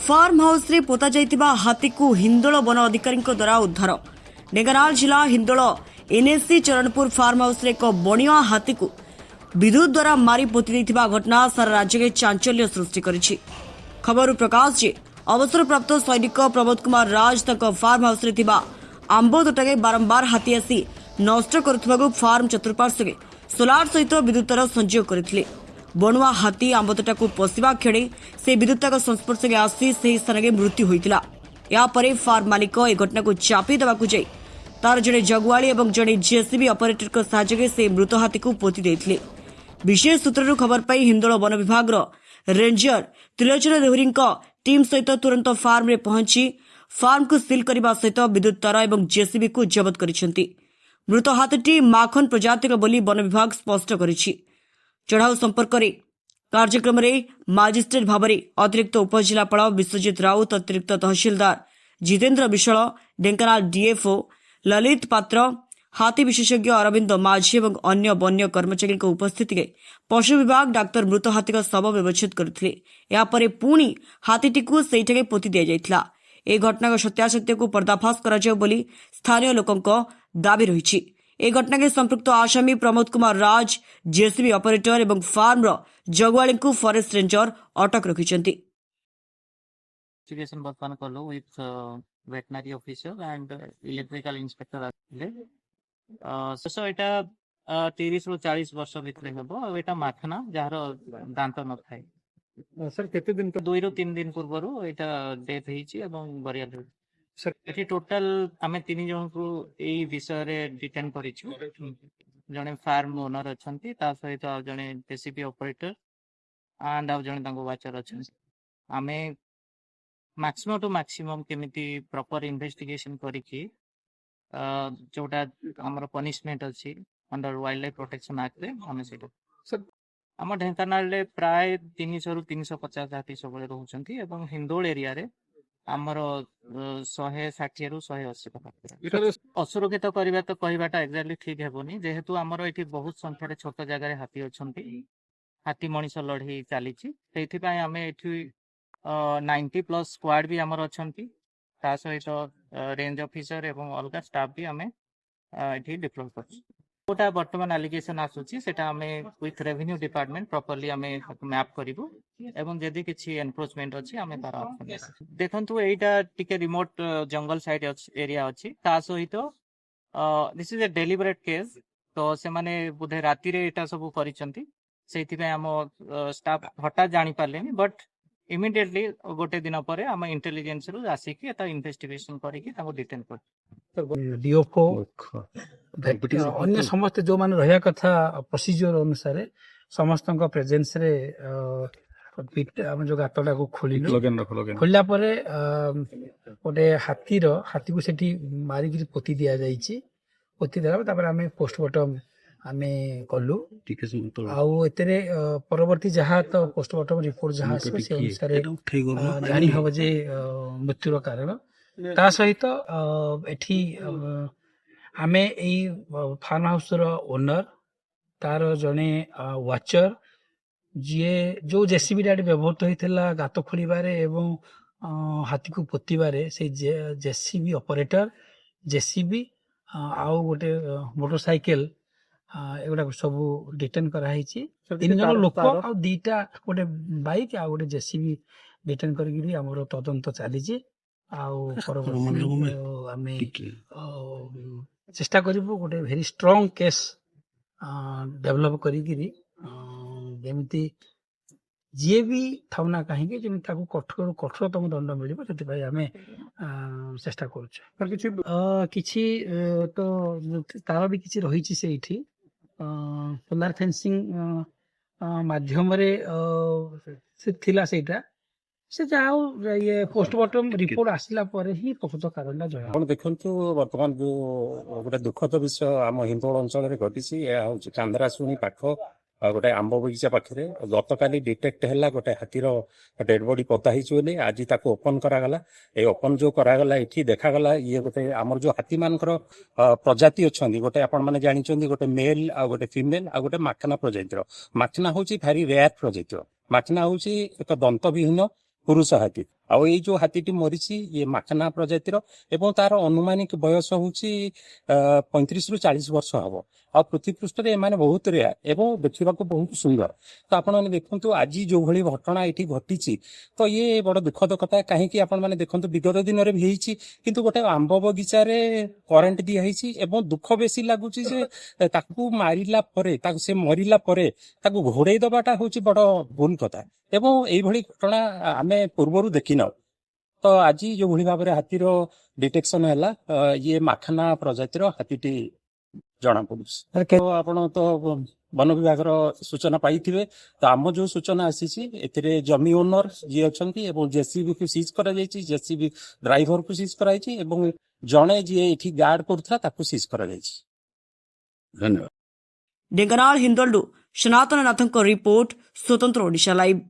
Farm house रे पोता जाइतिबा हाथी को हिंदोल वन अधिकारी द्वारा उद्धार। ढेंकानाल जिला Hindol NSC Charanpur farm house रे एक बणिया हाथी को विद्युत द्वारा मारी पोति देइतिबा घटना सारा राज्य में चांचल्य सृष्टि करिछि। खबर प्रकाश जे अवसरप्राप्त सैनिक प्रमोद कुमार राज तक फार्म हाउस रे थिबा आंब तोटाके बारंबार हाथी आसी नष्ट करुथबाकु फार्म चतुर्पार्श्वे सोलार सहित विद्युतर संयोग करथिले। बणुआ हाथी आंबतोटाकू पशिबा क्षणे से विद्युत संस्पर्श आसी से स्थान में मृत्यु होता। यापर फार्म मालिक ए घटना को चापी देवाकू जाई तार जड़े जगुआली और जड़े जेसीबी ऑपरेटर साहाय्य से मृत हाथी को पोति देथिले। विशेष सूत्रु खबर पाई हिंदोल वन विभाग रेंजर त्रिलोचन देहुरी टीम सहित तुरंत फार्म रे पहुंची फार्म को सील करने सहित विद्युत तार और जेसीबी को जबत करिसेंती। मृत हाथीटी माखन प्रजातिर बोली वन विभाग स्पष्ट करिछि। चढ़ाऊ संपर्क कार्यक्रम में मजिस्ट्रेट भाव में अतिरिक्त उपजिलापाल विश्वजित राउत, अतिरिक्त तहसीलदार जितेन्द्र विश्वाल, ढेंकानाल डीएफओ ललित पात्र, हाथी विशेषज्ञ अरविंद माझी और अन्य वन्य कर्मचारी उपस्थिति में पशु विभाग डाक्तर मृत हाथी शव व्यवच्छेद करते। यापर पुणी हाथीटी को सेठे पोति दि जाइथिला। ए घटना सत्यासत्य को पर्दाफाश करा जाय बोली स्थानीय लोकंक दाबी रही। ए घटना के संपृक्त आसामी प्रमोद कुमार राज, जेसीबी ऑपरेटर और फार्म जगुआली को फॉरेस्ट रेंजर अटक रखिछंती। investigation ବର୍ତ୍ତମାନ କଲୁ with veterinary officer and electrical inspector ଆସିଥିଲେ। ଶେଷ ଏଟା 30 ରୁ 40 ବର୍ଷ ଭିତରେ ହେବ ଆଉ ଏଟା ମାଖନା ଯାହାର ଦାନ୍ତ ନଥାଏ। सर केते दिन 2 ରୁ 3 दिन ପୂର୍ବରୁ ଏଟା ଡେଥ୍ ହେଇଛି ଏବଂ ବରିଆଲ ହେଇଛି। सर ଏଠି ଟୋଟାଲ ଆମେ 3 ଜଣଙ୍କୁ ଏଇ ବିଷୟରେ ଡିଟେନ୍ କରିଛୁ। ଜଣେ ଫାର୍ମ ଓନର ଅଛନ୍ତି, ତା ସହିତ ଆଉ ଜଣେ जेसीबी ऑपरेटर and ଆଉ ଜଣେ ତାଙ୍କ ୱାଚର ଅଛନ୍ତି। ଆମେ मैक्सिमम टू मैक्सिमम केमिति प्रॉपर इन्वेस्टिगेशन करिकी जोटा हमर पनिशमेंट अछि under wild life protection act रे हम सेटा सर हम ढेंकानाल रे प्राय 300 ରୁ 350 हाथी सबले रहउछंती एवं हिंदोल एरिया रे हमर 160 ରୁ 180 पाखा। असुरक्षित करबा तो कहबाटा एक्जेक्टली ठीक हेबोनी, जेहेतु हमर एठी बहुत संख्या रे छोट जगह रे हाथी अछंती। हाथी मनीष लड़ाई चली से आम एठी 90+ स्क्वाड भी आमर अछंती, ता सहित रेंज ऑफिसर एवं अलग स्टाफ भी आम एठी डिप्लॉय करछि। गोटा वर्तमान एलिगेशन आसुची सेटा आमे विथ रेवेन्यू डिपार्टमेंट प्रॉपर्ली आमे मैप करिवु एवं जदी किछि एनक्रोचमेंट अछि आमे तार देखंतु एटा टिके रिमोट जंगल साइड एरिया अछि। ता सहित this is a deliberate case, तो से माने बुधे राति रे एटा सब करिसंती। सेथि पे हम स्टाफ हटा जानि पालेनी, बट इमिडिएटली गोटे दिन पर आम इंटेलिजेंस रु आसिकी एता इन्वेस्टिगेशन करिकी ताको डिटेन कर डीओफओ अन्य समस्त जो मान रहा कथा प्रोसीजर अनुसार समस्त प्रेजेंस रे आम जो गातटा को खोलिला गोटे हाथी को सेठी मारिक पोति दि जाइए। पोति देला आम पोस्टमार्टम आमे कलु आउे परवर्ती जहाँ तो पोस्टमार्टम रिपोर्ट जहाँ से अनुसार जानी हम जे मृत्युर कारण। ता सहित एठी आमे एई फार्म हाउस रो ओनर तार जने वाचर जे जो जेसीबी डाडी व्यवहृत होइथिला गात खोलिबारे एवं हाथी को पोतिबारे से जेसीबी ऑपरेटर, जेसीबी आउ गोटे मोटरसाइकिल एगुड़ा सब डिटेन कराई। 3 जन लोक आ 2टा गोटे बाइक आ गोटे जेसीबी डिटेन करी आमर तदंत चली। आम चेष्टा करूँ गोटे भेरी स्ट्रॉन्ग केस डेवलप करी जी भी थाउना कहीं जमी कठोर कठोरतम दंड मिल से चेष्टा करुच्छे। तो तार भी किसी रही से सोलार फेंसिंग माध्यम थिला सेटा से जहाँ ये पोस्टमार्टम रिपोर्ट आसला पर ही प्रकृत कारण जଣା। देखु बर्तमान जो गोटे दुखद विषय आम हिंदोल अंचल घटी चांदराशुणी पाख गोटे आंब बगीचा पाखे गतकाली डिटेक्ट है गोटे हाथीर डेड बॉडी पता होती। आज ताको ओपन करागला। ए ओपन जो करागला ये देखागला ये गोटे आमर जो हाथी मानकर प्रजाति अच्छा गोटे आपण मैंने जानी गोटे मेल आ गोटे फिमेल आ गोटे माखना प्रजातिर। माखना हूँ भारी रेयर प्रजातिर। माखना हूँ एक दंत विहीन पुरुष हाथी ଆଉ ଏଇ ଯୋଉ ହାତୀଟି ମରିଛି ଇଏ ମାଖାନା ପ୍ରଜାତିର ଏବଂ ତାର ଅନୁମାନିକ ବୟସ ହଉଛି 35 ରୁ 40 ବର୍ଷ ହବ। ଆଉ ପୃଥିବୀ ପୃଷ୍ଠରେ ଏମାନେ ବହୁତ ରେୟାର ଏବଂ ଦେଖିବାକୁ ବହୁତ ସୁନ୍ଦର। ତ ଆପଣମାନେ ଦେଖନ୍ତୁ ଆଜି ଯୋଉଭଳି ଘଟଣା ଏଠି ଘଟିଛି ତ ଇଏ ବଡ ଦୁଃଖଦ କଥା। କାହିଁକି ଆପଣମାନେ ଦେଖନ୍ତୁ ବିଗତ ଦିନରେ ବି ହେଇଛି, କିନ୍ତୁ ଗୋଟେ ଆମ୍ବ ବଗିଚାରେ କରେଣ୍ଟ ଦିଆହେଇଛି ଏବଂ ଦୁଃଖ ବେଶୀ ଲାଗୁଛି ଯେ ତାକୁ ମାରିଲା ପରେ ସେ ମରିଲା ପରେ ତାକୁ ଘୋଡେଇ ଦବାଟା ହଉଛି ବଡ ଭୁଲ କଥା ଏବଂ ଏଇଭଳି ଘଟଣା ଆମେ ପୂର୍ବରୁ ଦେଖିନାଉ। ତ ଆଜି ଯୋଉଭଳି ଭାବରେ ହାତୀର ଡିଟେକ୍ସନ ହେଲା ଇଏ ମାଖାନା ପ୍ରଜାତିର ହାତୀଟି ଜଣା ପଡୁଛି। ତ ଆପଣ ତ ବନ ବିଭାଗର ସୂଚନା ପାଇଥିବେ। ତ ଆମ ଯୋଉ ସୂଚନା ଆସିଛି ଏଥିରେ ଜମି ଓନର ଯିଏ ଅଛନ୍ତି ଏବଂ ଜେସିବି କୁ ସିଜ୍ କରାଯାଇଛି, ଜେସିବି ଡ୍ରାଇଭରକୁ ସିଜ୍ କରାଯାଇଛି ଏବଂ ଜଣେ ଯିଏ ଏଠି ଗାର୍ଡ କରୁଥିଲା ତାକୁ ସିଜ୍ କରାଯାଇଛି। ଧନ୍ୟବାଦ। ଢେଙ୍କାନାଳ ହିନ୍ଦୋଳରୁ ସନାତନ ନାଥଙ୍କ ରିପୋର୍ଟ, ସ୍ୱତନ୍ତ୍ର ଓଡ଼ିଶା ଲାଇଭ୍।